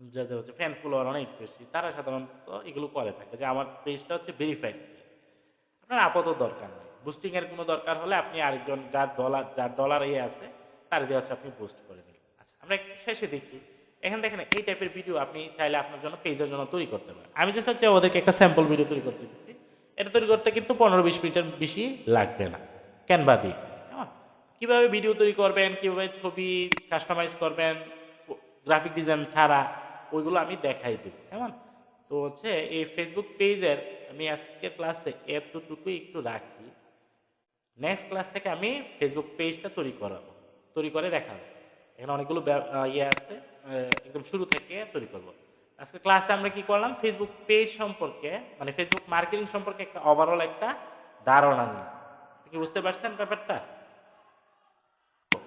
যাদের হচ্ছে ফ্যান ফলোয়ার অনেক বেশি, তারা সাধারণত এগুলো করে থাকে যে আমার পেজটা হচ্ছে ভেরিফাইড। আপনার আপাতত দরকার নেই, বুস্টিং এর কোনো দরকার হলে আপনি আরেকজন যার ডলার ইয়ে আছে তার দিয়ে হচ্ছে আপনি বুস্ট করে নিন। আচ্ছা, আমরা একটু শেষে দেখি। এখানে দেখেন এই টাইপের ভিডিও আপনি চাইলে আপনার জন্য পেজের জন্য তৈরি করতে পারেন। আমি জাস্ট হচ্ছে ওদেরকে একটা স্যাম্পল ভিডিও তৈরি করতে দিচ্ছি। এটা তৈরি করতে কিন্তু 15-20 মিনিটের বেশি লাগবে না, ক্যানভা দিয়ে। কেমন, কীভাবে ভিডিও তৈরি করবেন, কীভাবে ছবি কাস্টমাইজ করবেন গ্রাফিক ডিজাইন ছাড়া, ওইগুলো আমি দেখাই দেব। কেমন, তো হচ্ছে এই ফেসবুক পেজের আমি আজকে ক্লাসে এতটুকুই একটু রাখি। নেক্সট ক্লাস থেকে আমি ফেসবুক পেজটা তৈরি করে দেখাবো। এখানে অনেকগুলো ইয়ে আছে, একদম শুরু থেকে তৈরি করব। আজকে ক্লাসে আমরা কি করলাম, ফেসবুক পেজ সম্পর্কে মানে ফেসবুক মার্কেটিং সম্পর্কে একটা ওভারঅল একটা ধারণা নিই। কি বুঝতে পারছেন ব্যাপারটা?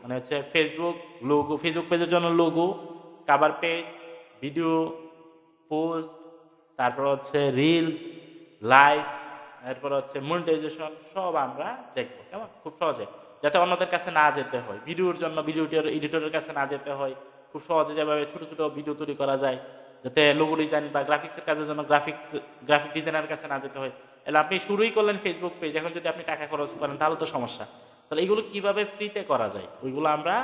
মানে হচ্ছে ফেসবুক পেজের জন্য logo, cover page, video, post, তারপর হচ্ছে রিলস, লাইভ, এরপর হচ্ছে মনিটাইজেশন, সব আমরা দেখবো কেমন, খুব সহজে, যাতে অন্যদের কাছে না যেতে হয়। ভিডিওর জন্য ভিডিও এডিটরের কাছে না যেতে হয়, খুব সহজে যেভাবে ছোট ছোট ভিডিও তৈরি করা যায়, যাতে লোগো ডিজাইন বা গ্রাফিক্সের কাজের জন্য গ্রাফিক ডিজাইনার কাছে না যেতে হয়। তাহলে আপনি শুরুই করলেন ফেসবুক পেজ, এখন যদি আপনি টাকা খরচ করেন তাহলে তো সমস্যা। তাহলে এগুলো কিভাবে ফ্রিতে করা যায় ওইগুলো আমরা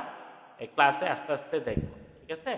ক্লাসে আস্তে আস্তে দেখবো, ঠিক আছে?